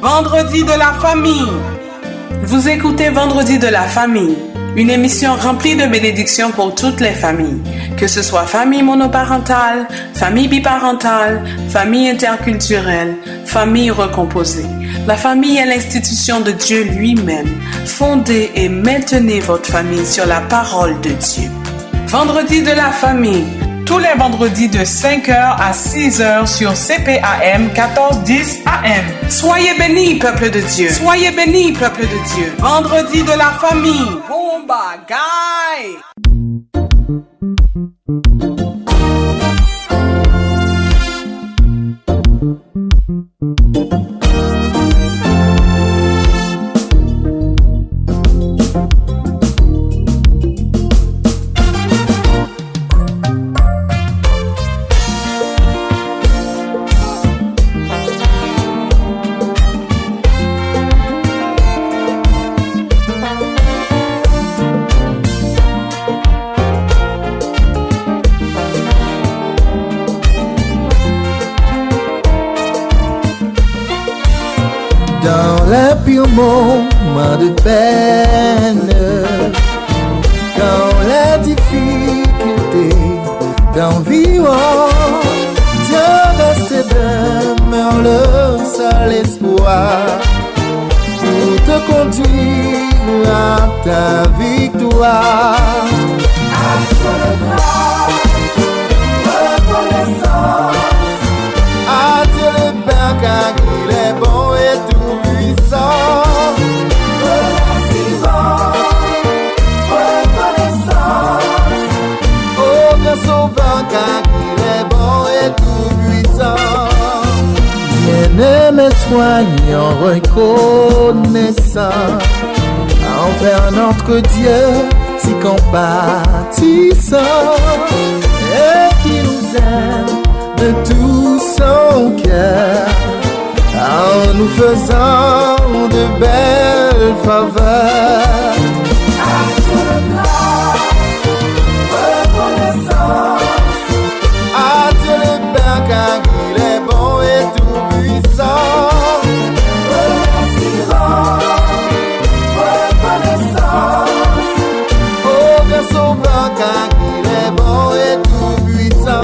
Vendredi de la famille. Vous écoutez Vendredi de la famille, une émission remplie de bénédictions pour toutes les familles, que ce soit famille monoparentale, famille biparentale, famille interculturelle, famille recomposée. La famille est l'institution de Dieu lui-même. Fondez et maintenez votre famille sur la parole de Dieu. Vendredi de la famille, tous les vendredis de 5h à 6h sur CPAM 1410 AM. Soyez bénis, peuple de Dieu. Soyez bénis, peuple de Dieu. Vendredi de la famille. Bomba, guy! Pire moment de peine, dans la difficulté d'environ, Dieu reste demeure le seul espoir pour te conduire à ta victoire. À Dieu le reconnaissance, à Dieu le Père car il est bon et tout. Remerciement, reconnaissance, au grand sauveur car il est bon et tout puissant. Bien-aimé, soignant, reconnaissant envers notre Dieu si compatissant et qui nous aime de tout son cœur, en nous faisant de belles faveurs. À Dieu le grâce, reconnaissance, à Dieu le Père car il est bon et tout puissant. Remerciement, reconnaissance, au grand sauveur car il est bon et tout puissant.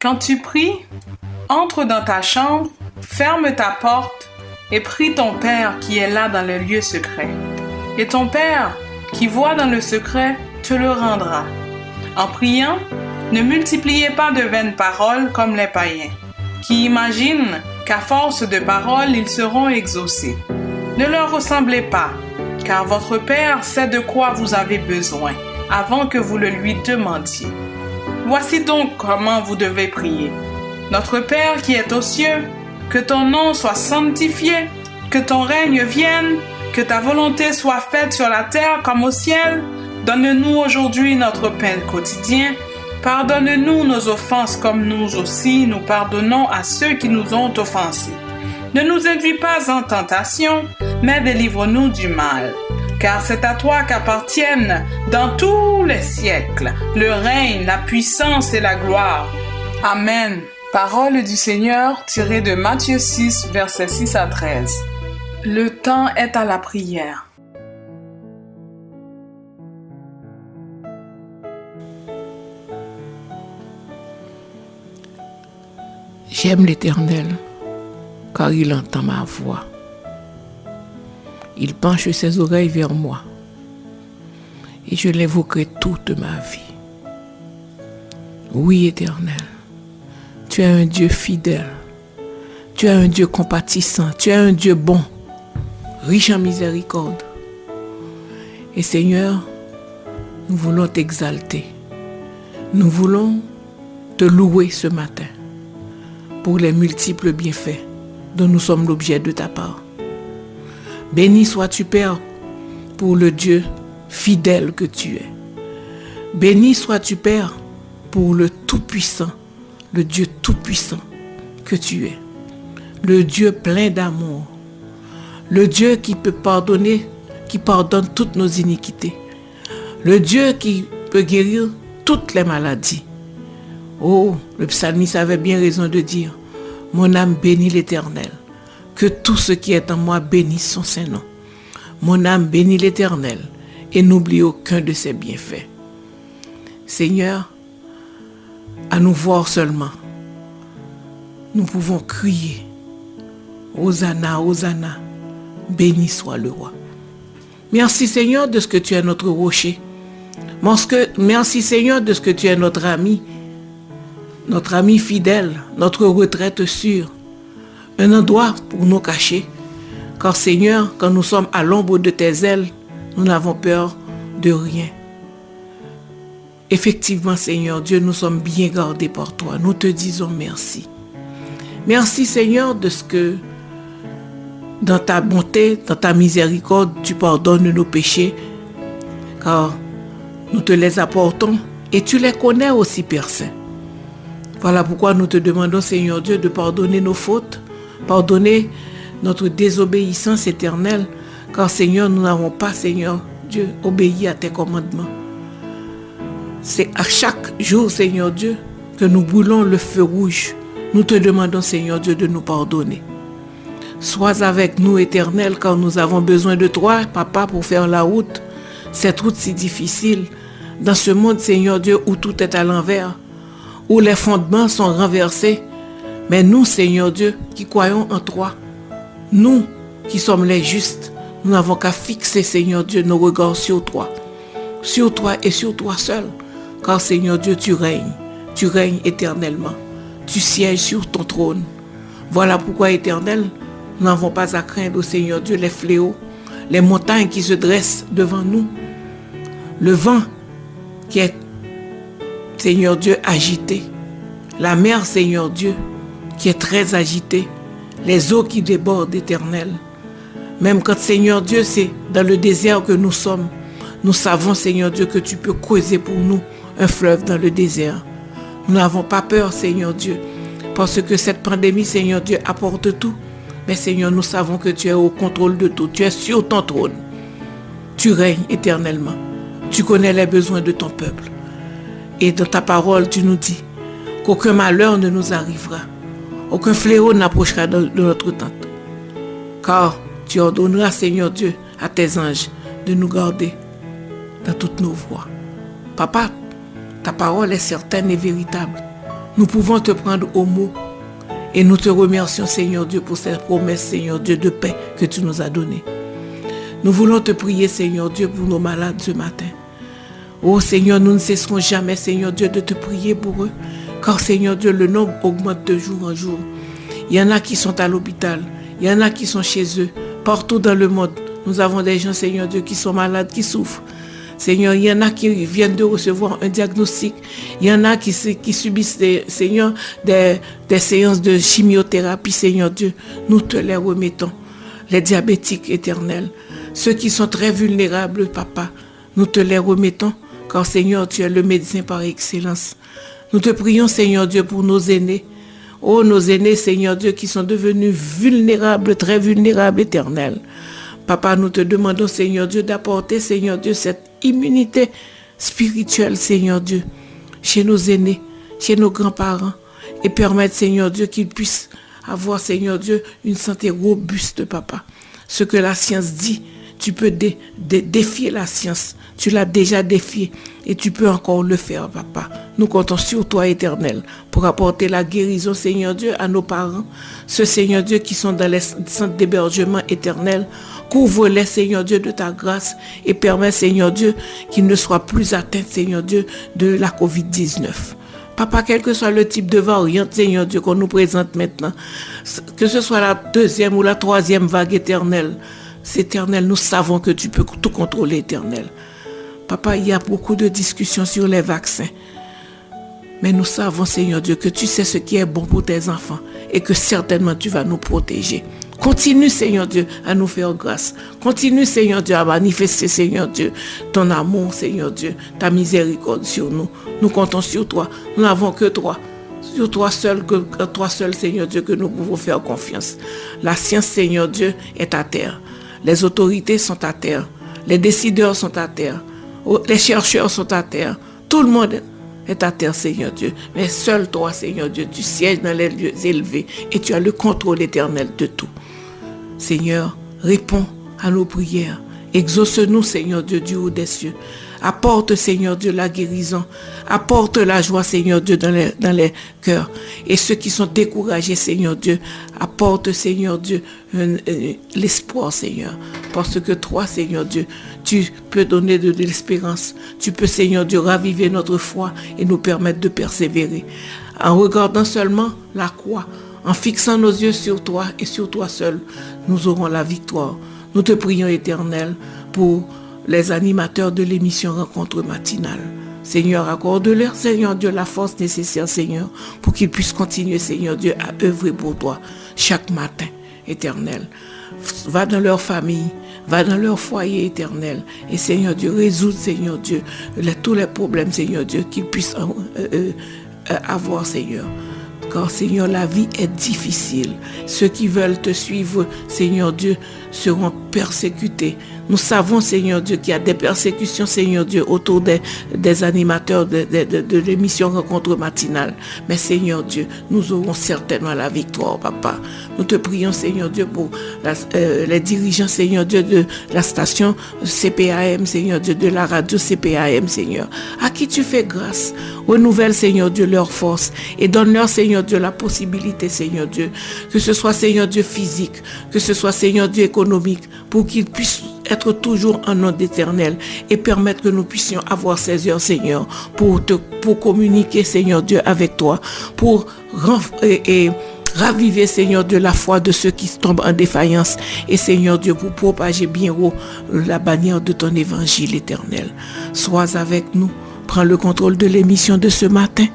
Quand tu pries, entre dans ta chambre, ferme ta porte et prie ton Père qui est là dans le lieu secret. Et ton Père qui voit dans le secret te le rendra. En priant, ne multipliez pas de vaines paroles comme les païens, qui imaginent qu'à force de paroles ils seront exaucés. Ne leur ressemblez pas, car votre Père sait de quoi vous avez besoin avant que vous le lui demandiez. Voici donc comment vous devez prier. Notre Père qui est aux cieux, que ton nom soit sanctifié, que ton règne vienne, Que ta volonté soit faite sur la terre comme au ciel. Donne-nous aujourd'hui notre pain quotidien. Pardonne-nous nos offenses comme nous aussi nous pardonnons à ceux qui nous ont offensés. Ne nous induis pas en tentation, mais délivre-nous du mal. Car c'est à toi qu'appartiennent dans tous les siècles le règne, la puissance et la gloire. Amen. Parole du Seigneur tirée de Matthieu 6, versets 6 à 13. Le temps est à la prière. J'aime l'Éternel, car il entend ma voix. Il penche ses oreilles vers moi, et je l'invoquerai toute ma vie. Oui, Éternel, tu es un Dieu fidèle, tu es un Dieu compatissant, tu es un Dieu bon, riche en miséricorde. Et Seigneur, nous voulons t'exalter, nous voulons te louer ce matin pour les multiples bienfaits dont nous sommes l'objet de ta part. Béni sois-tu, Père, pour le Dieu fidèle que tu es. Béni sois-tu, Père, pour le Tout-Puissant, le Dieu Tout-Puissant que tu es. Le Dieu plein d'amour, le Dieu qui peut pardonner, qui pardonne toutes nos iniquités, le Dieu qui peut guérir toutes les maladies. Oh, le psalmiste avait bien raison de dire, mon âme bénit l'Éternel, que tout ce qui est en moi bénisse son Saint-Nom. Mon âme bénit l'Éternel et n'oublie aucun de ses bienfaits. Seigneur, à nous voir seulement, nous pouvons crier, Hosanna, Hosanna, béni soit le roi. Merci Seigneur de ce que tu es notre rocher. Merci Seigneur de ce que tu es notre ami fidèle, notre retraite sûre, un endroit pour nous cacher. Car Seigneur, quand nous sommes à l'ombre de tes ailes, nous n'avons peur de rien. Effectivement, Seigneur Dieu, nous sommes bien gardés par toi. Nous te disons merci. Merci Seigneur de ce que dans ta bonté, dans ta miséricorde, tu pardonnes nos péchés, car nous te les apportons et tu les connais aussi, Père Saint. Voilà pourquoi nous te demandons, Seigneur Dieu, de pardonner nos fautes, pardonner notre désobéissance éternelle, car Seigneur, nous n'avons pas, Seigneur Dieu, obéi à tes commandements. C'est à chaque jour, Seigneur Dieu, que nous brûlons le feu rouge. Nous te demandons, Seigneur Dieu, de nous pardonner. Sois avec nous, Éternel, car nous avons besoin de toi, Papa, pour faire la route. Cette route si difficile, dans ce monde, Seigneur Dieu, où tout est à l'envers, où les fondements sont renversés. Mais nous, Seigneur Dieu, qui croyons en toi, nous qui sommes les justes, nous n'avons qu'à fixer, Seigneur Dieu, nos regards sur toi et sur toi seul. Car, Seigneur Dieu, tu règnes éternellement. Tu sièges sur ton trône. Voilà pourquoi, Éternel, nous n'avons pas à craindre, Seigneur Dieu, les fléaux, les montagnes qui se dressent devant nous, le vent qui est, Seigneur Dieu, agité, la mer, Seigneur Dieu, qui est très agitée, les eaux qui débordent, Éternel. Même quand, Seigneur Dieu, c'est dans le désert que nous sommes, nous savons, Seigneur Dieu, que tu peux creuser pour nous un fleuve dans le désert. Nous n'avons pas peur, Seigneur Dieu, parce que cette pandémie, Seigneur Dieu, apporte tout. Mais Seigneur, nous savons que tu es au contrôle de tout. Tu es sur ton trône. Tu règnes éternellement. Tu connais les besoins de ton peuple. Et dans ta parole, tu nous dis qu'aucun malheur ne nous arrivera. Aucun fléau n'approchera de notre tente. Car tu ordonneras, Seigneur Dieu, à tes anges de nous garder dans toutes nos voies. Papa, ta parole est certaine et véritable. Nous pouvons te prendre au mot. Et nous te remercions, Seigneur Dieu, pour cette promesse, Seigneur Dieu, de paix que tu nous as donnée. Nous voulons te prier, Seigneur Dieu, pour nos malades ce matin. Oh Seigneur, nous ne cesserons jamais, Seigneur Dieu, de te prier pour eux. Car, Seigneur Dieu, le nombre augmente de jour en jour. Il y en a qui sont à l'hôpital. Il y en a qui sont chez eux. Partout dans le monde, nous avons des gens, Seigneur Dieu, qui sont malades, qui souffrent. Seigneur, il y en a qui viennent de recevoir un diagnostic. Il y en a qui subissent, Seigneur, des séances de chimiothérapie, Seigneur Dieu. Nous te les remettons. Les diabétiques éternels. Ceux qui sont très vulnérables, Papa, nous te les remettons, car Seigneur, tu es le médecin par excellence. Nous te prions, Seigneur Dieu, pour nos aînés. Oh, nos aînés, Seigneur Dieu, qui sont devenus vulnérables, très vulnérables, Éternel. Papa, nous te demandons, Seigneur Dieu, d'apporter, Seigneur Dieu, cette immunité spirituelle, Seigneur Dieu, chez nos aînés, chez nos grands-parents, et permettre, Seigneur Dieu, qu'ils puissent avoir, Seigneur Dieu, une santé robuste, Papa. Ce que la science dit, tu peux défier la science. Tu l'as déjà défié et tu peux encore le faire, Papa. Nous comptons sur toi, Éternel, pour apporter la guérison, Seigneur Dieu, à nos parents. Ceux, Seigneur Dieu, qui sont dans les centres d'hébergement éternel, couvre-les, Seigneur Dieu, de ta grâce et permets, Seigneur Dieu, qu'ils ne soient plus atteints, Seigneur Dieu, de la COVID-19. Papa, quel que soit le type de variante, Seigneur Dieu, qu'on nous présente maintenant, que ce soit la deuxième ou la troisième vague éternelle, c'est éternel, nous savons que tu peux tout contrôler, Éternel. Papa, il y a beaucoup de discussions sur les vaccins. Mais nous savons, Seigneur Dieu, que tu sais ce qui est bon pour tes enfants et que certainement tu vas nous protéger. Continue, Seigneur Dieu, à nous faire grâce. Continue, Seigneur Dieu, à manifester, Seigneur Dieu, ton amour, Seigneur Dieu, ta miséricorde sur nous. Nous comptons sur toi. Nous n'avons que toi. Sur toi seul, Seigneur Dieu, que nous pouvons faire confiance. La science, Seigneur Dieu, est à terre. Les autorités sont à terre. Les décideurs sont à terre. Les chercheurs sont à terre. Tout le monde est à terre, Seigneur Dieu. Mais seul toi, Seigneur Dieu, tu sièges dans les lieux élevés et tu as le contrôle éternel de tout. Seigneur, réponds à nos prières. Exauce-nous, Seigneur Dieu, du haut des cieux. Apporte, Seigneur Dieu, la guérison. Apporte la joie, Seigneur Dieu, dans les cœurs. Et ceux qui sont découragés, Seigneur Dieu, apporte, Seigneur Dieu, l'espoir, Seigneur. Parce que toi, Seigneur Dieu, tu peux donner de l'espérance. Tu peux, Seigneur Dieu, raviver notre foi et nous permettre de persévérer. En regardant seulement la croix, en fixant nos yeux sur toi et sur toi seul, nous aurons la victoire. Nous te prions, Éternel, pour les animateurs de l'émission Rencontre matinale. Seigneur, accorde-leur, Seigneur Dieu, la force nécessaire, Seigneur, pour qu'ils puissent continuer, Seigneur Dieu, à œuvrer pour toi chaque matin, Éternel. Va dans leur famille, va dans leur foyer, Éternel. Et Seigneur Dieu, résoudre, Seigneur Dieu, tous les problèmes, Seigneur Dieu, qu'ils puissent avoir, Seigneur. Car, Seigneur, la vie est difficile. Ceux qui veulent te suivre, Seigneur Dieu, seront persécutés. Nous savons, Seigneur Dieu, qu'il y a des persécutions, Seigneur Dieu, autour des animateurs de l'émission Rencontre matinale. Mais, Seigneur Dieu, nous aurons certainement la victoire, Papa. Nous te prions, Seigneur Dieu, pour les dirigeants, Seigneur Dieu, de la station CPAM, Seigneur Dieu, de la radio CPAM, Seigneur, à qui tu fais grâce. Renouvelle, Seigneur Dieu, leur force et donne-leur, Seigneur Dieu, la possibilité, Seigneur Dieu, que ce soit, Seigneur Dieu, physique, que ce soit, Seigneur Dieu, économique, pour qu'ils puissent être toujours en nom d'Éternel et permettre que nous puissions avoir ces heures, Seigneur, pour communiquer, Seigneur Dieu, avec toi, pour raviver, Seigneur Dieu, la foi de ceux qui tombent en défaillance et, Seigneur Dieu, pour propager bien haut la bannière de ton évangile éternel. Sois avec nous, prends le contrôle de l'émission de ce matin.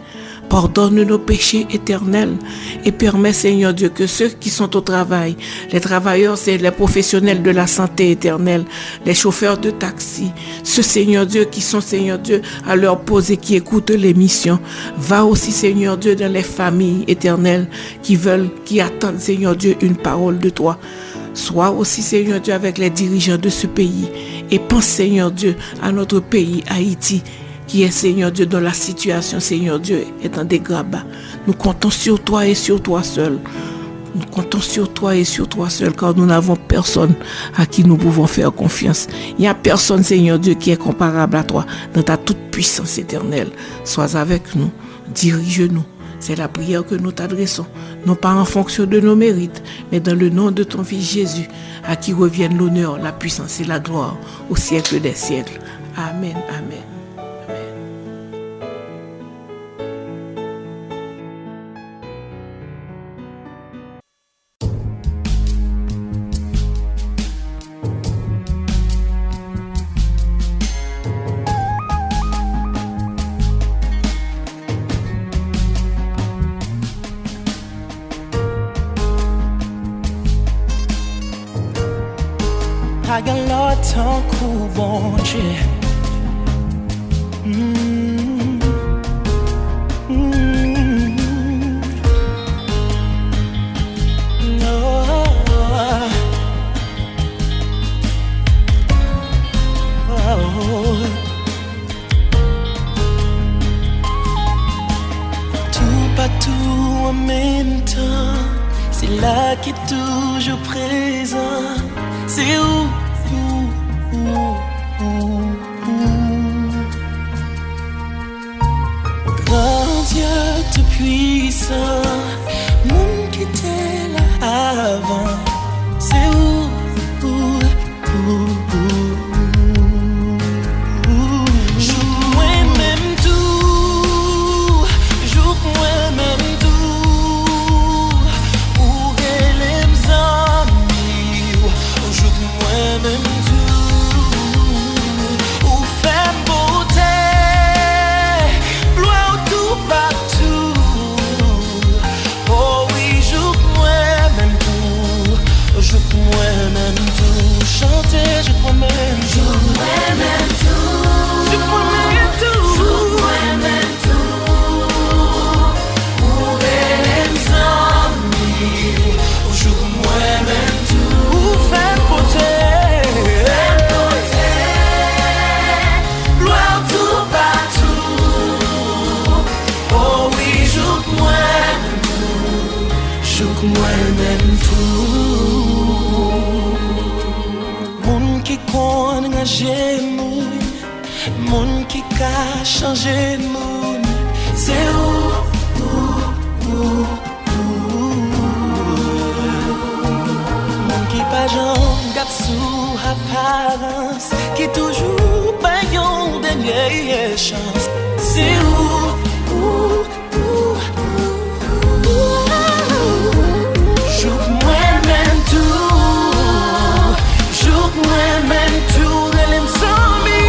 Pardonne nos péchés éternels et permets, Seigneur Dieu, que ceux qui sont au travail, les travailleurs, c'est les professionnels de la santé éternelle, les chauffeurs de taxi, ceux, Seigneur Dieu, qui sont, Seigneur Dieu, à leur pause et qui écoutent l'émission. Va aussi, Seigneur Dieu, dans les familles éternelles qui attendent, Seigneur Dieu, une parole de toi. Sois aussi, Seigneur Dieu, avec les dirigeants de ce pays et pense, Seigneur Dieu, à notre pays, Haïti, qui est, Seigneur Dieu, dans la situation, Seigneur Dieu, est en dégradé. Nous comptons sur toi et sur toi seul. Nous comptons sur toi et sur toi seul, car nous n'avons personne à qui nous pouvons faire confiance. Il n'y a personne, Seigneur Dieu, qui est comparable à toi dans ta toute puissance éternelle. Sois avec nous, dirige-nous. C'est la prière que nous t'adressons, non pas en fonction de nos mérites, mais dans le nom de ton Fils Jésus, à qui reviennent l'honneur, la puissance et la gloire au siècle des siècles. Amen, amen. Bagalot tan kou bon Dieu. Tout en même temps, c'est là qui est toujours présent. C'est où? Grand Dieu tout puissant, monde qui était là avant. C'est où? Moun qui ka changé moun, c'est où? Moun qui pa jan gap sou apparence, qui toujours pa yon dernière chance, c'est où? Jouk mwen men tout, jouk mwen men tout, relem sans mi.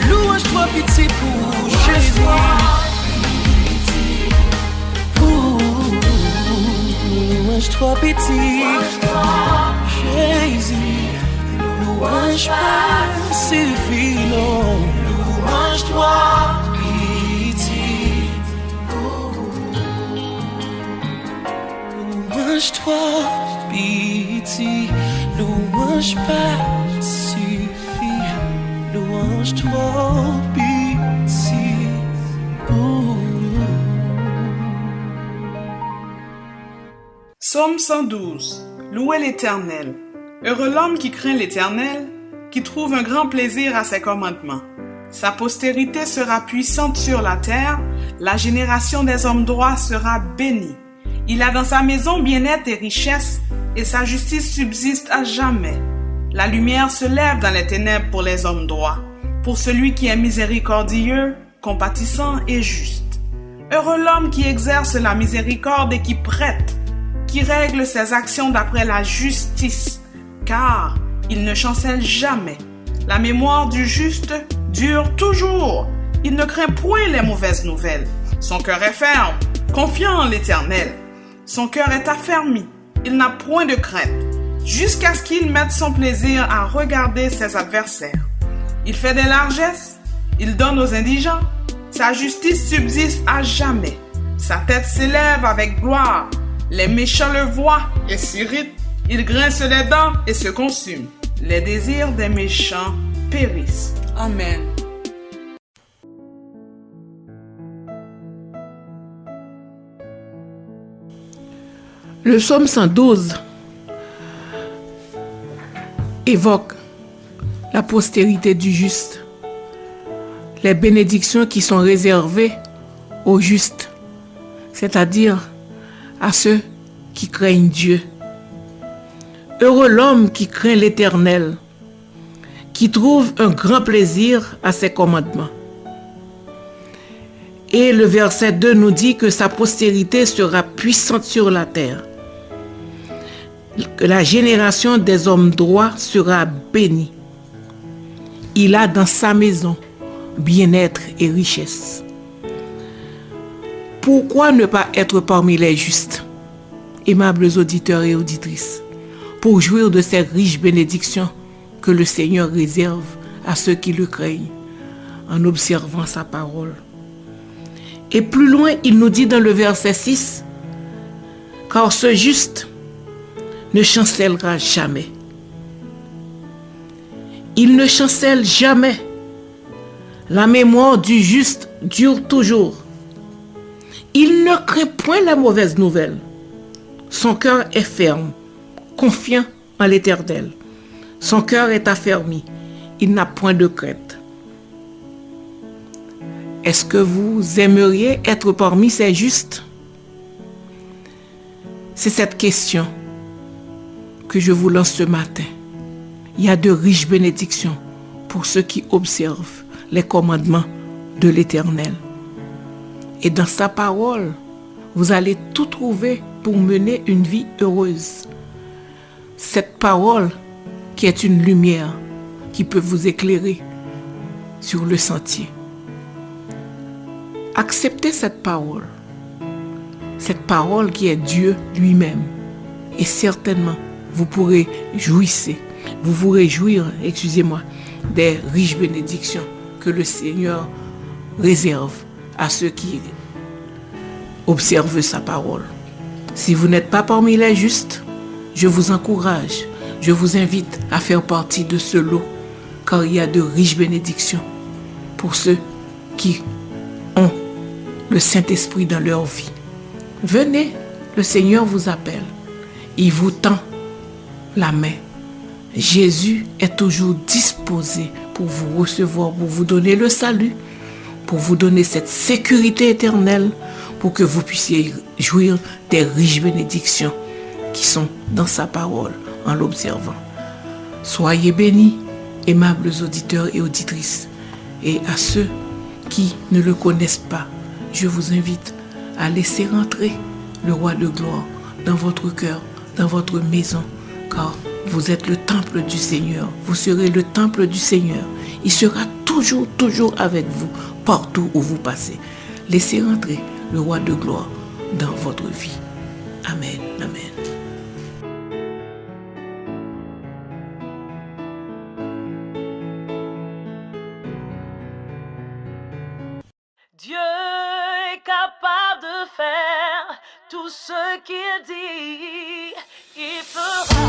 Louange-toi pitié pour Jésus. Louange-toi pitié, Jésus. Louange-toi suffit, non. Louange-toi pitié. Louange-toi pitié. Louange-toi suffit. Louange-toi pitié. Psaume 112. Louez l'Éternel. Heureux l'homme qui craint l'Éternel, qui trouve un grand plaisir à ses commandements. Sa postérité sera puissante sur la terre, la génération des hommes droits sera bénie. Il a dans sa maison bien-être et richesse, et sa justice subsiste à jamais. La lumière se lève dans les ténèbres pour les hommes droits, pour celui qui est miséricordieux, compatissant et juste. Heureux l'homme qui exerce la miséricorde et qui prête qui règle ses actions d'après la justice, car il ne chancelle jamais. La mémoire du juste dure toujours. Il ne craint point les mauvaises nouvelles. Son cœur est ferme, confiant en l'Éternel. Son cœur est affermi. Il n'a point de crainte, jusqu'à ce qu'il mette son plaisir à regarder ses adversaires. Il fait des largesses, il donne aux indigents. Sa justice subsiste à jamais. Sa tête s'élève avec gloire. Les méchants le voient et s'irritent. Ils grincent les dents et se consument. Les désirs des méchants périssent. Amen. Le psaume 112 évoque la postérité du juste, les bénédictions qui sont réservées aux justes, c'est-à-dire à ceux qui craignent Dieu. Heureux l'homme qui craint l'Éternel, qui trouve un grand plaisir à ses commandements. Et le verset 2 nous dit que sa postérité sera puissante sur la terre, que la génération des hommes droits sera bénie. Il a dans sa maison bien-être et richesse. Pourquoi ne pas être parmi les justes, aimables auditeurs et auditrices, pour jouir de ces riches bénédictions que le Seigneur réserve à ceux qui le craignent, en observant sa parole. Et plus loin, il nous dit dans le verset 6, « Car ce juste ne chancellera jamais. » Il ne chancelle jamais. La mémoire du juste dure toujours. Il ne craint point la mauvaise nouvelle. Son cœur est ferme, confiant en l'Éternel. Son cœur est affermi. Il n'a point de crainte. Est-ce que vous aimeriez être parmi ces justes? C'est cette question que je vous lance ce matin. Il y a de riches bénédictions pour ceux qui observent les commandements de l'Éternel. Et dans sa parole, vous allez tout trouver pour mener une vie heureuse. Cette parole qui est une lumière qui peut vous éclairer sur le sentier. Acceptez cette parole qui est Dieu lui-même. Et certainement, vous pourrez vous réjouir, des riches bénédictions que le Seigneur réserve à ceux qui observent sa parole. Si vous n'êtes pas parmi les justes, je vous encourage, je vous invite à faire partie de ce lot, car il y a de riches bénédictions pour ceux qui ont le Saint-Esprit dans leur vie. Venez, le Seigneur vous appelle. Il vous tend la main. Jésus est toujours disposé pour vous recevoir, pour vous donner le salut, pour vous donner cette sécurité éternelle, pour que vous puissiez jouir des riches bénédictions qui sont dans sa parole en l'observant. Soyez bénis, aimables auditeurs et auditrices. Et à ceux qui ne le connaissent pas, je vous invite à laisser rentrer le roi de gloire dans votre cœur, dans votre maison, car vous êtes le temple du Seigneur. Vous serez le temple du Seigneur. Il sera toujours avec vous, partout où vous passez. Laissez rentrer le roi de gloire dans votre vie. Amen. Amen. Dieu est capable de faire tout ce qu'il dit, il fera.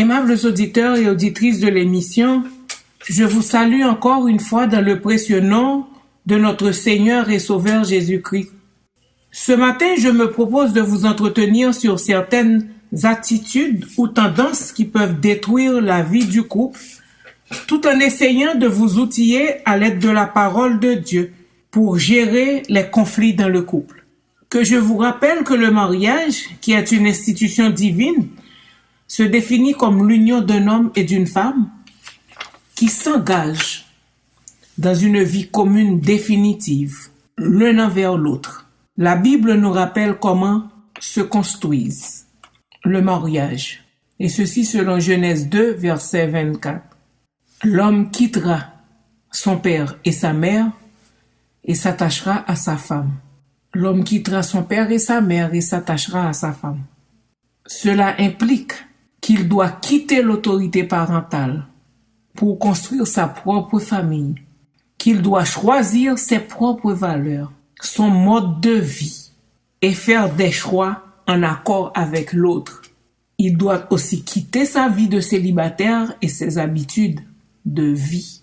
Aimables auditeurs et auditrices de l'émission, je vous salue encore une fois dans le précieux nom de notre Seigneur et Sauveur Jésus-Christ. Ce matin, je me propose de vous entretenir sur certaines attitudes ou tendances qui peuvent détruire la vie du couple, tout en essayant de vous outiller à l'aide de la parole de Dieu pour gérer les conflits dans le couple. Que je vous rappelle que le mariage, qui est une institution divine, se définit comme l'union d'un homme et d'une femme qui s'engagent dans une vie commune définitive, l'un envers l'autre. La Bible nous rappelle comment se construise le mariage, et ceci selon Genèse 2, verset 24. L'homme quittera son père et sa mère et s'attachera à sa femme. L'homme quittera son père et sa mère et s'attachera à sa femme. Cela implique qu'il doit quitter l'autorité parentale pour construire sa propre famille, qu'il doit choisir ses propres valeurs, son mode de vie et faire des choix en accord avec l'autre. Il doit aussi quitter sa vie de célibataire et ses habitudes de vie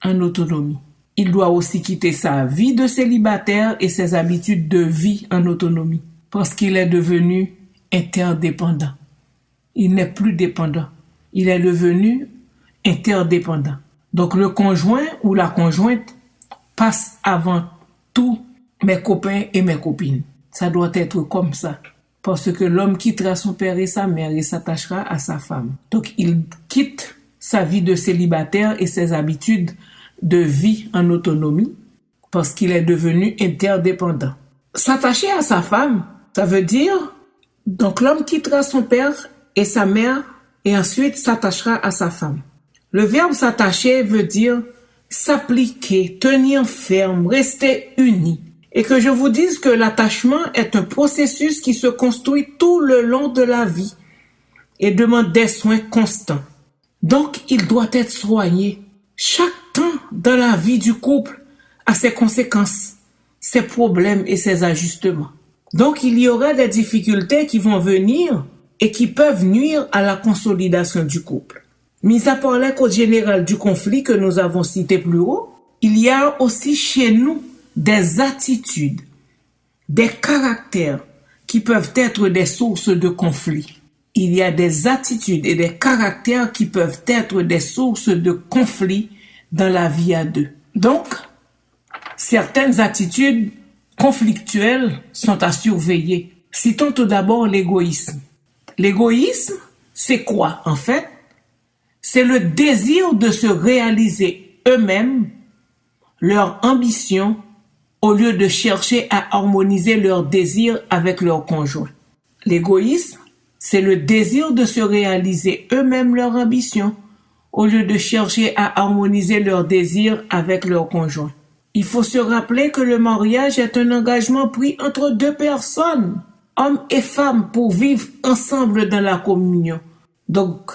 en autonomie. Il doit aussi quitter sa vie de célibataire et ses habitudes de vie en autonomie parce qu'il est devenu interdépendant. Il n'est plus dépendant. Il est devenu interdépendant. Donc le conjoint ou la conjointe passe avant tout mes copains et mes copines. Ça doit être comme ça. Parce que l'homme quittera son père et sa mère et s'attachera à sa femme. Donc il quitte sa vie de célibataire et ses habitudes de vie en autonomie parce qu'il est devenu interdépendant. S'attacher à sa femme, ça veut dire, donc l'homme quittera son père et sa mère et ensuite s'attachera à sa femme. Le verbe s'attacher veut dire s'appliquer, tenir ferme, rester uni. Et que je vous dise que l'attachement est un processus qui se construit tout le long de la vie et demande des soins constants. Donc, il doit être soigné. Chaque temps dans la vie du couple a ses conséquences, ses problèmes et ses ajustements. Donc, il y aura des difficultés qui vont venir et qui peuvent nuire à la consolidation du couple. Mis à part les causes générales du conflit que nous avons citées plus haut, il y a aussi chez nous des attitudes, des caractères qui peuvent être des sources de conflit. Il y a des attitudes et des caractères qui peuvent être des sources de conflit dans la vie à deux. Donc, certaines attitudes conflictuelles sont à surveiller. Citons tout d'abord l'égoïsme. L'égoïsme, c'est quoi en fait? C'est le désir de se réaliser eux-mêmes, leur ambition, au lieu de chercher à harmoniser leurs désirs avec leur conjoint. L'égoïsme, c'est le désir de se réaliser eux-mêmes leur ambition, au lieu de chercher à harmoniser leurs désirs avec leur conjoint. Il faut se rappeler que le mariage est un engagement pris entre deux personnes, hommes et femmes, pour vivre ensemble dans la communion. Donc,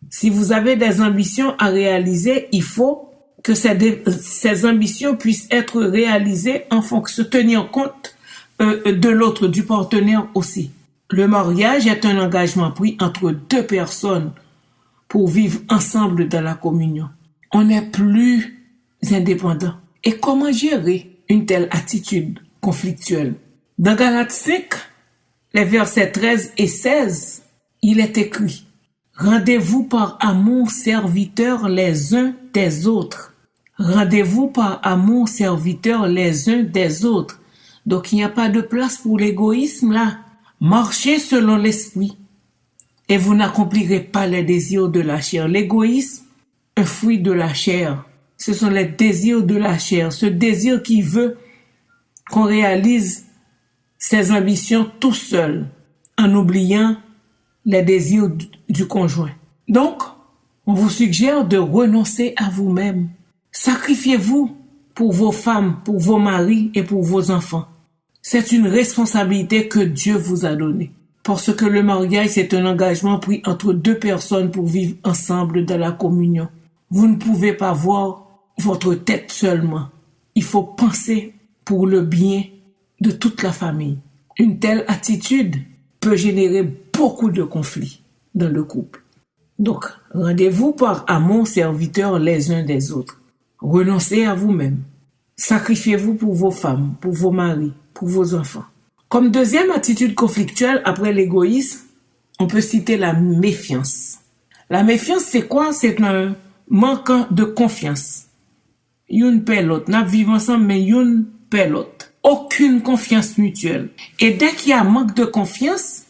si vous avez des ambitions à réaliser, il faut que ces ambitions puissent être réalisées en fonction, tenir compte de l'autre, du partenaire aussi. Le mariage est un engagement pris entre deux personnes pour vivre ensemble dans la communion. On n'est plus indépendant. Et comment gérer une telle attitude conflictuelle? Dans Galates 5, les versets 13 et 16, il est écrit: « Rendez-vous par amour serviteurs les uns des autres. » Rendez-vous par amour serviteurs les uns des autres. Donc il n'y a pas de place pour l'égoïsme là. Marchez selon l'esprit et vous n'accomplirez pas les désirs de la chair. L'égoïsme, un fruit de la chair. Ce sont les désirs de la chair. Ce désir qui veut qu'on réalise ses ambitions tout seul en oubliant les désirs du conjoint. Donc, on vous suggère de renoncer à vous-même. Sacrifiez-vous pour vos femmes, pour vos maris et pour vos enfants. C'est une responsabilité que Dieu vous a donnée. Parce que le mariage, c'est un engagement pris entre deux personnes pour vivre ensemble dans la communion. Vous ne pouvez pas voir votre tête seulement. Il faut penser pour le bien de toute la famille. Une telle attitude peut générer beaucoup de conflits dans le couple. Donc, rendez-vous par amour serviteurs les uns des autres. Renoncez à vous-même. Sacrifiez-vous pour vos femmes, pour vos maris, pour vos enfants. Comme deuxième attitude conflictuelle après l'égoïsme, on peut citer la méfiance. La méfiance, c'est quoi? C'est un manque de confiance. Youn paie l'autre. Nous vivons ensemble, mais youn paie l'autre. Aucune confiance mutuelle. Et dès qu'il y a manque de confiance,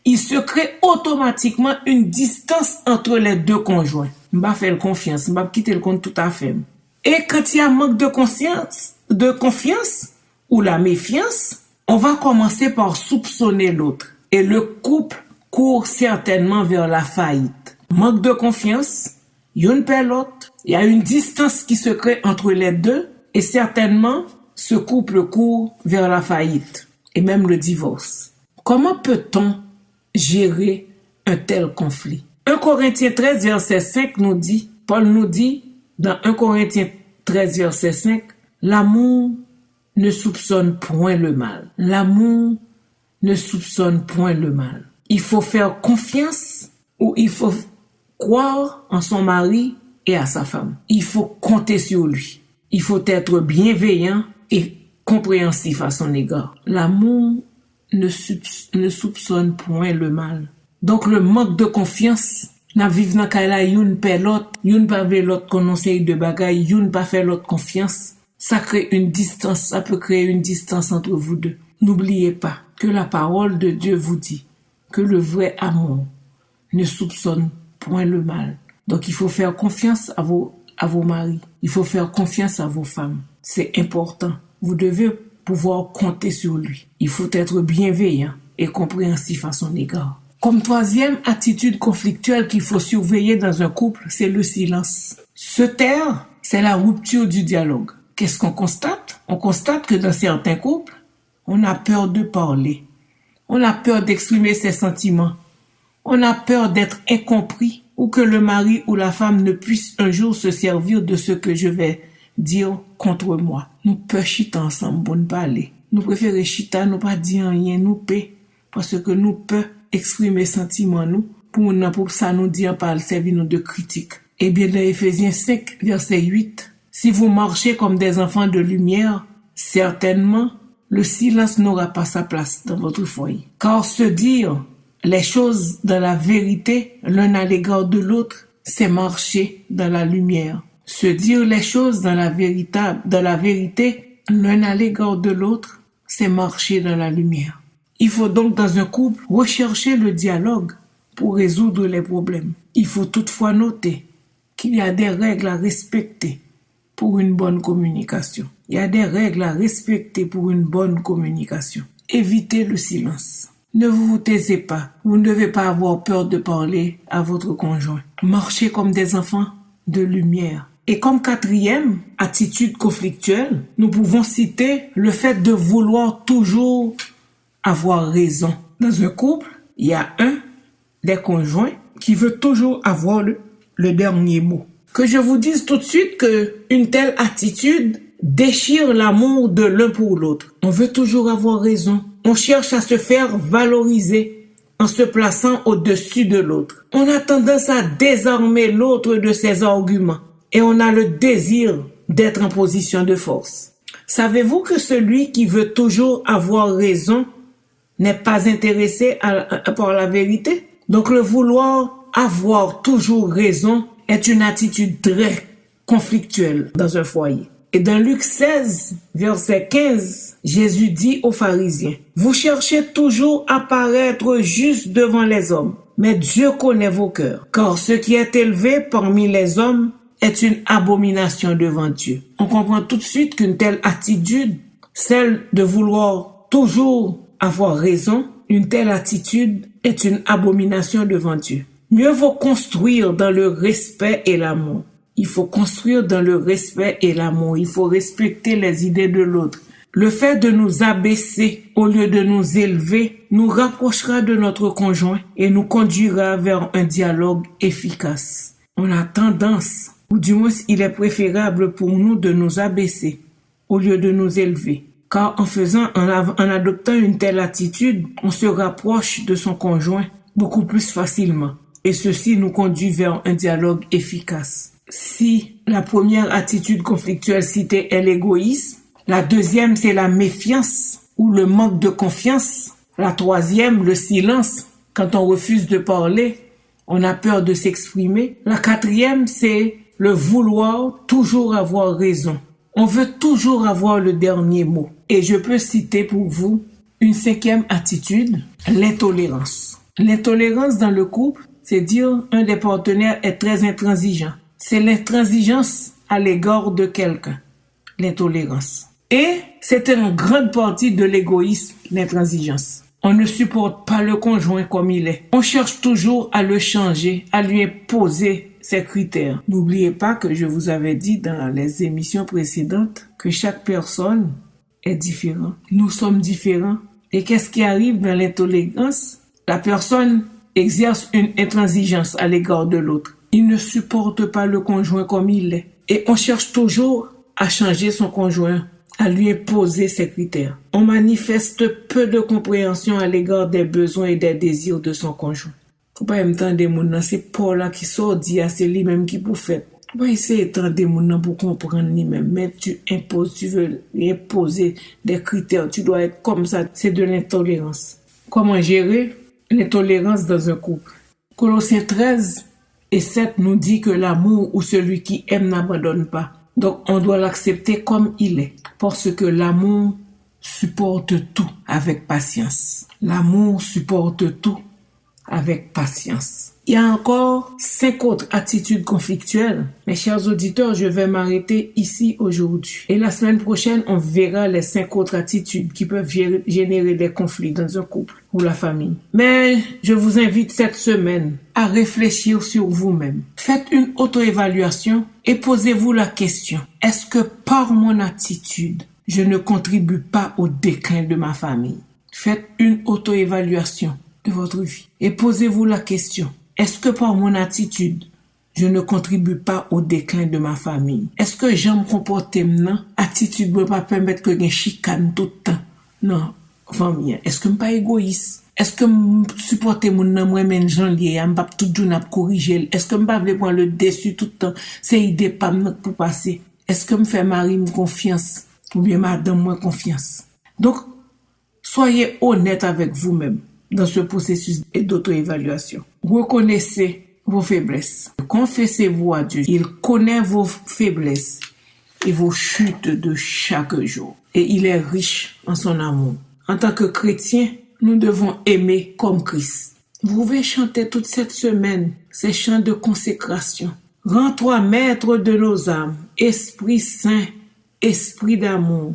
il se crée automatiquement une distance entre les deux conjoints. M'ba faire confiance, m'ba quitter le compte tout à fait. Et quand il y a manque de confiance ou la méfiance, on va commencer par soupçonner l'autre. Et le couple court certainement vers la faillite. Manque de confiance, y'une paie l'autre. Il y a une distance qui se crée entre les deux et certainement ce couple court vers la faillite et même le divorce. Comment peut-on gérer un tel conflit? 1 Corinthiens 13, verset 5 nous dit, Paul nous dit dans 1 Corinthiens 13, verset 5, l'amour ne soupçonne point le mal. L'amour ne soupçonne point le mal. Il faut faire confiance ou il faut croire en son mari et à sa femme. Il faut compter sur lui. Il faut être bienveillant et compréhensif à son égard. L'amour ne soupçonne point le mal. Donc le manque de confiance, n'a vive nan kay la youn paie l'autre, youn pa vle l'autre conseil de bagay, youn pa fait l'autre confiance, ça crée une distance, ça peut créer une distance entre vous deux. N'oubliez pas que la parole de Dieu vous dit que le vrai amour ne soupçonne point le mal. Donc il faut faire confiance à vos maris. Il faut faire confiance à vos femmes. C'est important. Vous devez pouvoir compter sur lui. Il faut être bienveillant et compréhensif à son égard. Comme troisième attitude conflictuelle qu'il faut surveiller dans un couple, c'est le silence. Se taire, c'est la rupture du dialogue. Qu'est-ce qu'on constate? On constate que dans certains couples, on a peur de parler. On a peur d'exprimer ses sentiments. On a peur d'être incompris ou que le mari ou la femme ne puisse un jour se servir de ce que je vais dire contre moi. Nous peut chita ensemble pour ne parler. Nous préférons chita, nous pas dire rien, nous paix parce que nous peut exprimer sentiments nous pour ça nous dire par servir nous de critique. Et bien dans Éphésiens 5 verset 8, si vous marchez comme des enfants de lumière, certainement le silence n'aura pas sa place dans votre foyer. Car se dire les choses dans la vérité l'un à l'égard de l'autre, c'est marcher dans la lumière. Se dire les choses dans la vérité l'un à l'égard de l'autre, c'est marcher dans la lumière. Il faut donc dans un couple rechercher le dialogue pour résoudre les problèmes. Il faut toutefois noter qu'il y a des règles à respecter pour une bonne communication. Il y a des règles à respecter pour une bonne communication. Évitez le silence. Ne vous taisez pas. Vous ne devez pas avoir peur de parler à votre conjoint. Marchez comme des enfants de lumière. Et comme quatrième attitude conflictuelle, nous pouvons citer le fait de vouloir toujours avoir raison. Dans un couple, il y a un des conjoints qui veut toujours avoir le dernier mot. Que je vous dise tout de suite que une telle attitude déchire l'amour de l'un pour l'autre. On veut toujours avoir raison. On cherche à se faire valoriser en se plaçant au-dessus de l'autre. On a tendance à désarmer l'autre de ses arguments et on a le désir d'être en position de force. Savez-vous que celui qui veut toujours avoir raison n'est pas intéressé par la vérité? Donc le vouloir avoir toujours raison est une attitude très conflictuelle dans un foyer. Et dans Luc 16, verset 15, Jésus dit aux pharisiens, « Vous cherchez toujours à paraître juste devant les hommes, mais Dieu connaît vos cœurs, car ce qui est élevé parmi les hommes est une abomination devant Dieu. » On comprend tout de suite qu'une telle attitude, celle de vouloir toujours avoir raison, une telle attitude est une abomination devant Dieu. Mieux vaut construire dans le respect et l'amour. Il faut construire dans le respect et l'amour. Il faut respecter les idées de l'autre. Le fait de nous abaisser au lieu de nous élever nous rapprochera de notre conjoint et nous conduira vers un dialogue efficace. On a tendance, ou du moins il est préférable pour nous de nous abaisser au lieu de nous élever. Car en adoptant une telle attitude, on se rapproche de son conjoint beaucoup plus facilement. Et ceci nous conduit vers un dialogue efficace. Si la première attitude conflictuelle citée est l'égoïsme, la deuxième c'est la méfiance ou le manque de confiance, la troisième le silence. Quand on refuse de parler, on a peur de s'exprimer. La quatrième c'est le vouloir toujours avoir raison. On veut toujours avoir le dernier mot. Et je peux citer pour vous une cinquième attitude, l'intolérance. L'intolérance dans le couple, c'est dire un des partenaires est très intransigeant. C'est l'intransigeance à l'égard de quelqu'un, l'intolérance. Et c'est une grande partie de l'égoïsme, l'intransigeance. On ne supporte pas le conjoint comme il est. On cherche toujours à le changer, à lui imposer ses critères. N'oubliez pas que je vous avais dit dans les émissions précédentes que chaque personne est différente. Nous sommes différents. Et qu'est-ce qui arrive dans l'intolérance? La personne exerce une intransigeance à l'égard de l'autre. Il ne supporte pas le conjoint comme il est. Et on cherche toujours à changer son conjoint, à lui imposer ses critères. On manifeste peu de compréhension à l'égard des besoins et des désirs de son conjoint. Faut pas m'entendre des moun nan, c'est Paul là qui sort dit c'est lui-même qui pour faire. Faut pas essayer d'entendre des moun nan pour comprendre lui-même, mais tu imposes, tu veux lui imposer des critères, tu dois être comme ça, c'est de l'intolérance. Comment gérer l'intolérance dans un couple? Colossiens 13:7 nous dit que l'amour ou celui qui aime n'abandonne pas. Donc on doit l'accepter comme il est, parce que l'amour supporte tout avec patience. L'amour supporte tout avec patience. Il y a encore 5 autres attitudes conflictuelles. Mes chers auditeurs, je vais m'arrêter ici aujourd'hui. Et la semaine prochaine, on verra les 5 autres attitudes qui peuvent générer des conflits dans un couple ou la famille. Mais je vous invite cette semaine à réfléchir sur vous-même. Faites une auto-évaluation et posez-vous la question. Est-ce que par mon attitude, je ne contribue pas au déclin de ma famille? Faites une auto-évaluation de votre vie et posez-vous la question. Est-ce que par mon attitude, je ne contribue pas au déclin de ma famille? Est-ce que j'aime comporter maintenant? Attitude ne peut pas permettre que je chicane tout le temps. Non, famille. Est-ce que je ne suis pas égoïste? Est-ce que je supporte mon nom, moi-même, j'en lié, je ne pas tout le temps corriger? Est-ce que je ne pas prendre le dessus tout le temps? C'est idée pas pour passer. Est-ce que je fais mari confiance? Ou bien madame moi confiance? Donc, soyez honnête avec vous-même dans ce processus d'auto-évaluation. Reconnaissez vos faiblesses. Confessez-vous à Dieu. Il connaît vos faiblesses et vos chutes de chaque jour. Et il est riche en son amour. En tant que chrétiens, nous devons aimer comme Christ. Vous pouvez chanter toute cette semaine ces chants de consécration. Rends-toi maître de nos âmes, Esprit Saint, Esprit d'amour,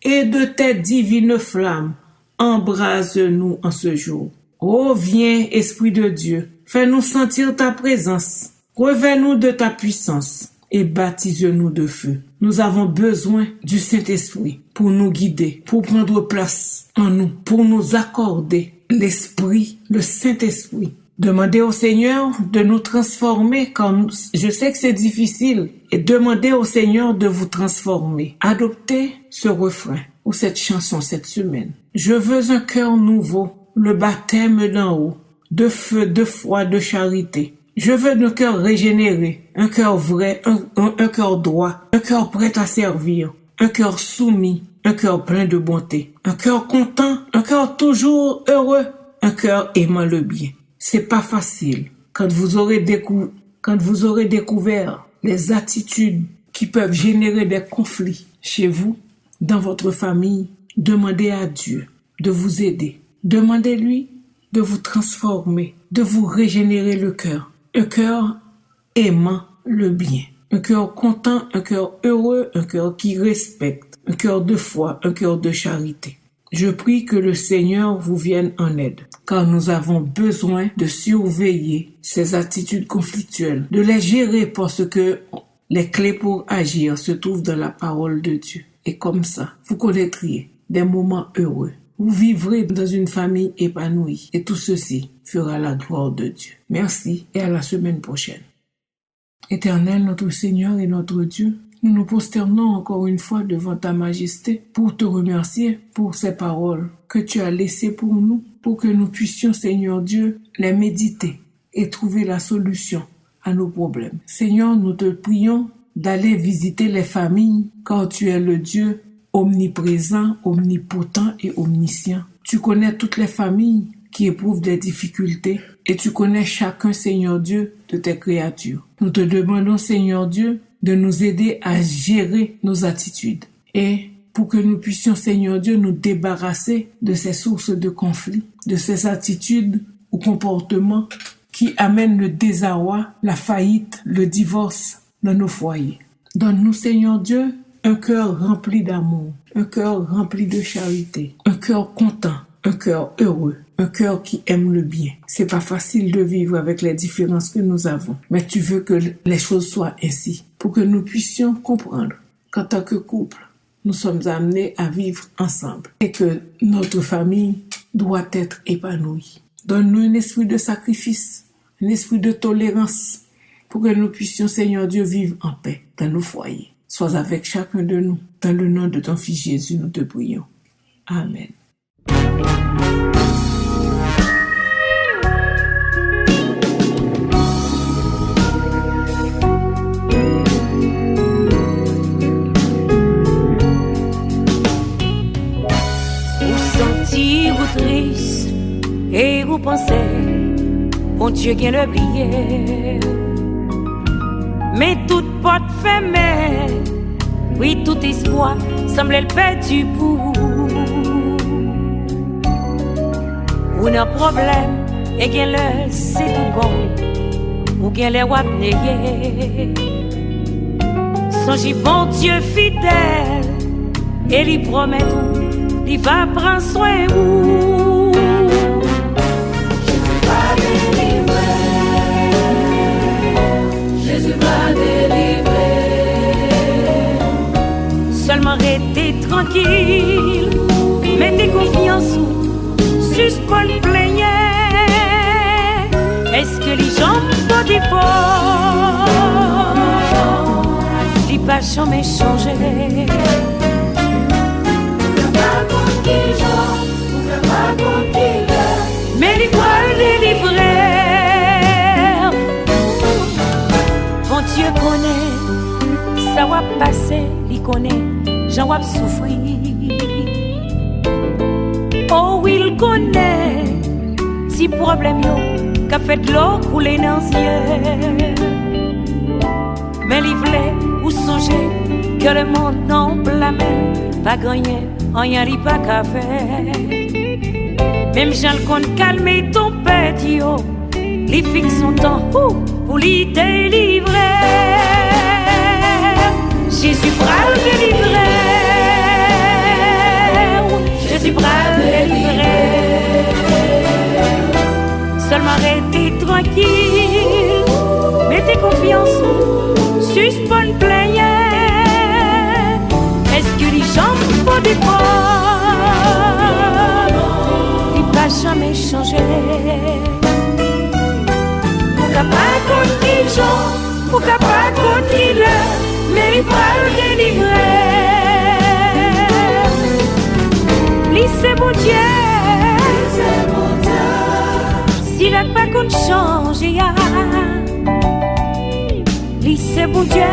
et de tes divines flammes, embrase-nous en ce jour. Oh, viens, Esprit de Dieu, fais-nous sentir ta présence, revêt-nous de ta puissance et baptise-nous de feu. Nous avons besoin du Saint-Esprit pour nous guider, pour prendre place en nous, pour nous accorder l'Esprit, le Saint-Esprit. Demandez au Seigneur de nous transformer quand je sais que c'est difficile et demandez au Seigneur de vous transformer. Adoptez ce refrain ou cette chanson cette semaine. Je veux un cœur nouveau, le baptême d'en haut, de feu, de foi, de charité. Je veux un cœur régénéré, un cœur vrai, un cœur droit, un cœur prêt à servir, un cœur soumis, un cœur plein de bonté, un cœur content, un cœur toujours heureux, un cœur aimant le bien. C'est pas facile. Quand vous aurez découvert les attitudes qui peuvent générer des conflits chez vous, dans votre famille, demandez à Dieu de vous aider. Demandez-lui de vous transformer, de vous régénérer le cœur. Un cœur aimant le bien. Un cœur content, un cœur heureux, un cœur qui respecte. Un cœur de foi, un cœur de charité. Je prie que le Seigneur vous vienne en aide, car nous avons besoin de surveiller ces attitudes conflictuelles, de les gérer parce que les clés pour agir se trouvent dans la parole de Dieu. Et comme ça, vous connaîtriez des moments heureux. Vous vivrez dans une famille épanouie. Et tout ceci fera la gloire de Dieu. Merci et à la semaine prochaine. Éternel, notre Seigneur et notre Dieu, nous nous prosternons encore une fois devant ta majesté pour te remercier pour ces paroles que tu as laissées pour nous, pour que nous puissions, Seigneur Dieu, les méditer et trouver la solution à nos problèmes. Seigneur, nous te prions d'aller visiter les familles, car tu es le Dieu omniprésent, omnipotent et omniscient. Tu connais toutes les familles qui éprouvent des difficultés et tu connais chacun, Seigneur Dieu, de tes créatures. Nous te demandons, Seigneur Dieu, de nous aider à gérer nos attitudes et pour que nous puissions, Seigneur Dieu, nous débarrasser de ces sources de conflit, de ces attitudes ou comportements qui amènent le désarroi, la faillite, le divorce dans nos foyers. Donne-nous, Seigneur Dieu, un cœur rempli d'amour, un cœur rempli de charité, un cœur content, un cœur heureux, un cœur qui aime le bien. C'est pas facile de vivre avec les différences que nous avons, mais tu veux que les choses soient ainsi, pour que nous puissions comprendre qu'en tant que couple, nous sommes amenés à vivre ensemble et que notre famille doit être épanouie. Donne-nous un esprit de sacrifice, un esprit de tolérance pour que nous puissions, Seigneur Dieu, vivre en paix dans nos foyers. Sois avec chacun de nous. Dans le nom de ton Fils Jésus, nous te prions. Amen. Vous triste et vous pensez, bon Dieu qui le oublié. Mais toute porte fermée, oui, tout espoir semble perdu pour vous. Ou un problème, et bien le c'est tout bon, ou bien les wap négué. Songez bon Dieu fidèle, et lui promet tout. Il va prendre soin de vous. Jésus va délivrer. Seulement restez tranquille, mettez confiance ou suspend le plaigner. Est-ce que les gens vont des forts? Les pas jamais changé. Mais il va délivrer. Bon Dieu connaît, ça va passer, il connaît, j'en vais souffrir. Oh, il connaît, si problème yo, qu'a fait de l'eau couler dans les yeux. Mais il voulait ou songer que le monde n'en blâme pas gagné. Rien n'y pas qu'à faire. Même Jean le compte calmer ton petit yo, il fixe son temps pour lui délivrer. Jésus va le délivrer. Jésus va le délivrer. Seulement restez tranquille, mettez confiance, suspend le plaigner. Est-ce que les gens font des fois? Il va jamais changer. Pourquoi pas continuer, pourquoi pas continuer, mais il va le délivrer. Lissez mon Dieu, s'il n'a pas qu'on change, lissez mon Dieu.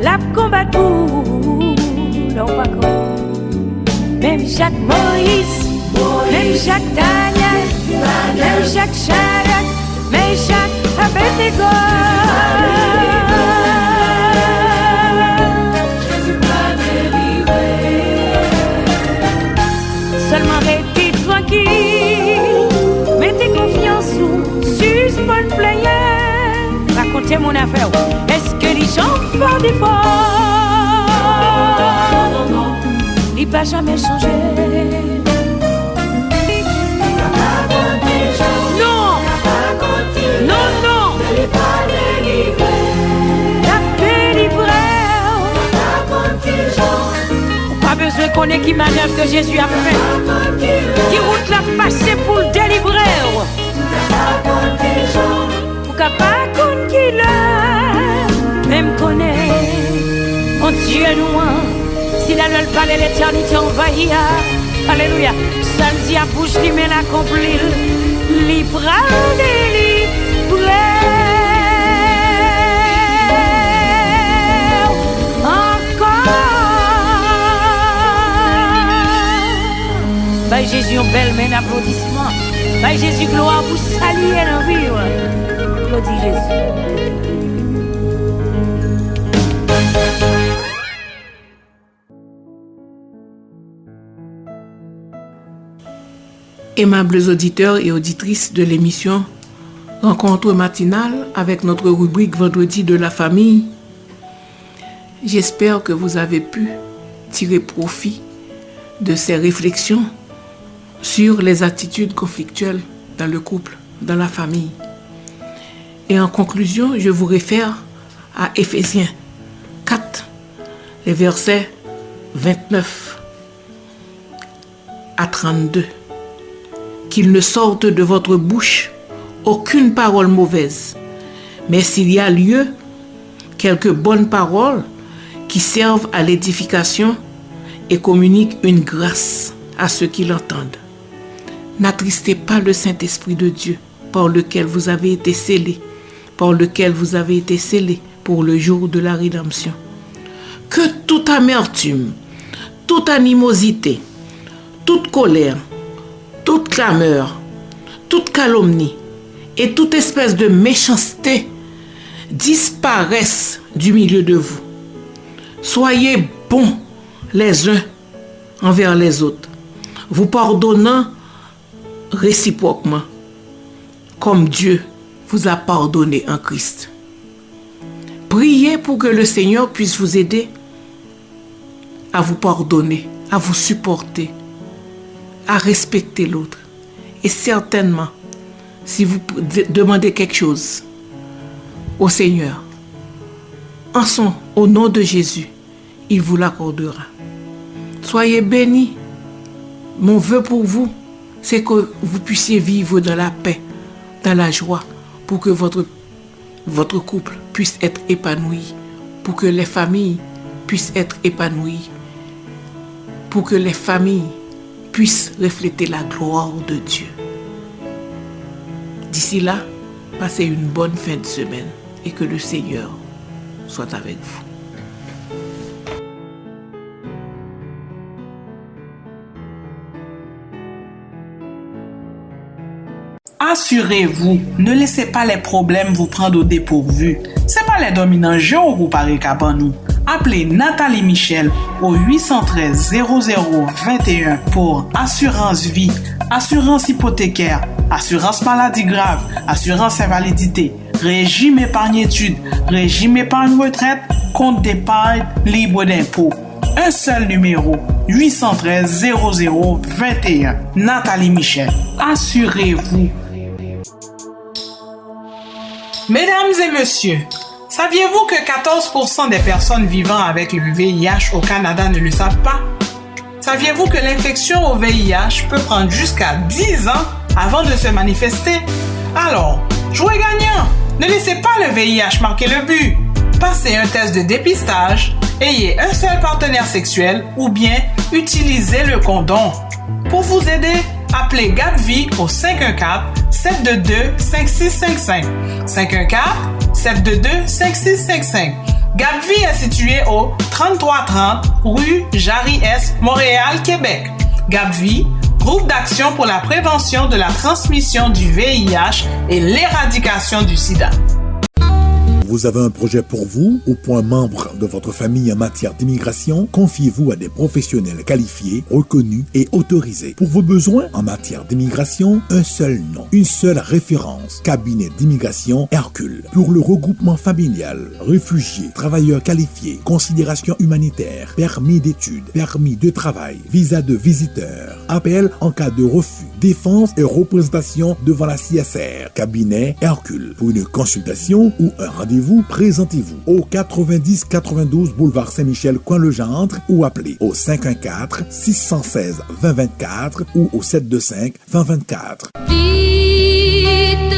La combat tout, non pas quoi. Même Jacques Moïse, même Jacques Daniel, même Jacques Chirac, même Jacques Abednego. Jésus va délivrer. Seulement restez tranquille, mettez confiance ou suspend player. Racontez mon affaire. Est-ce que les gens font des fois? Il va jamais changer. Non, non, non. La délivrée. Pas besoin qu'on ait qui manœuvre que Jésus a fait. Qui route l'a passé pour le délivrer. Pourquoi pas qu'on qui l'a, même qu'on est, mon Dieu nous, si la loi parle l'éternité envahie, alléluia, samedi à bouche lui met l'accompli. li pral délivrer encore. By Jésus, un bel men applaudissement. By Jésus, gloire pour saluer la vie. Applaudis Jésus. Aimables auditeurs et auditrices de l'émission Rencontre matinale avec notre rubrique Vendredi de la famille, j'espère que vous avez pu tirer profit de ces réflexions sur les attitudes conflictuelles dans le couple, dans la famille. Et en conclusion, je vous réfère à Éphésiens 4, les versets 29 à 32. Qu'il ne sorte de votre bouche aucune parole mauvaise, mais s'il y a lieu, quelques bonnes paroles qui servent à l'édification et communiquent une grâce à ceux qui l'entendent. N'attristez pas le Saint-Esprit de Dieu, par lequel vous avez été scellés, pour le jour de la rédemption. Que toute amertume, toute animosité, toute colère, toute clameur, toute calomnie et toute espèce de méchanceté disparaissent du milieu de vous. Soyez bons les uns envers les autres, vous pardonnant réciproquement, comme Dieu vous a pardonné en Christ. Priez pour que le Seigneur puisse vous aider à vous pardonner, à vous supporter, à respecter l'autre. Et certainement, si vous demandez quelque chose au Seigneur, au nom de Jésus, il vous l'accordera. Soyez bénis. Mon vœu pour vous, c'est que vous puissiez vivre dans la paix, dans la joie, pour que votre couple puisse être épanoui, pour que les familles puissent être épanouies, pour que les familles puisse refléter la gloire de Dieu. D'ici là, passez une bonne fin de semaine et que le Seigneur soit avec vous. Assurez-vous, ne laissez pas les problèmes vous prendre au dépourvu. C'est pas les dominants géants ou par nous. Appelez Nathalie Michel au 813 0021 pour assurance vie, assurance hypothécaire, assurance maladie grave, assurance invalidité, régime épargne études, régime épargne retraite, compte d'épargne libre d'impôt. Un seul numéro, 813 0021. Nathalie Michel. Assurez-vous. Mesdames et messieurs, saviez-vous que 14% des personnes vivant avec le VIH au Canada ne le savent pas? Saviez-vous que l'infection au VIH peut prendre jusqu'à 10 ans avant de se manifester? Alors, jouez gagnant! Ne laissez pas le VIH marquer le but. Passez un test de dépistage, ayez un seul partenaire sexuel ou bien utilisez le condom. Pour vous aider, appelez GAPVI au 514-722-5655. 514-722-5655. GAPVI est situé au 3330 rue Jarry-Est, Montréal, Québec. GAPVI, groupe d'action pour la prévention de la transmission du VIH et l'éradication du sida. Vous avez un projet pour vous ou pour un membre de votre famille en matière d'immigration? Confiez-vous à des professionnels qualifiés, reconnus et autorisés. Pour vos besoins en matière d'immigration, un seul nom, une seule référence. Cabinet d'immigration Hercule. Pour le regroupement familial, réfugiés, travailleurs qualifiés, considération humanitaire, permis d'études, permis de travail, visa de visiteur, appel en cas de refus, défense et représentation devant la CSR. Cabinet Hercule. Pour une consultation ou un rendez-vous, présentez-vous au 90-92 boulevard Saint-Michel, Coin-le-Gendre ou appelez au 514-616-2024 ou au 725-2024. Vite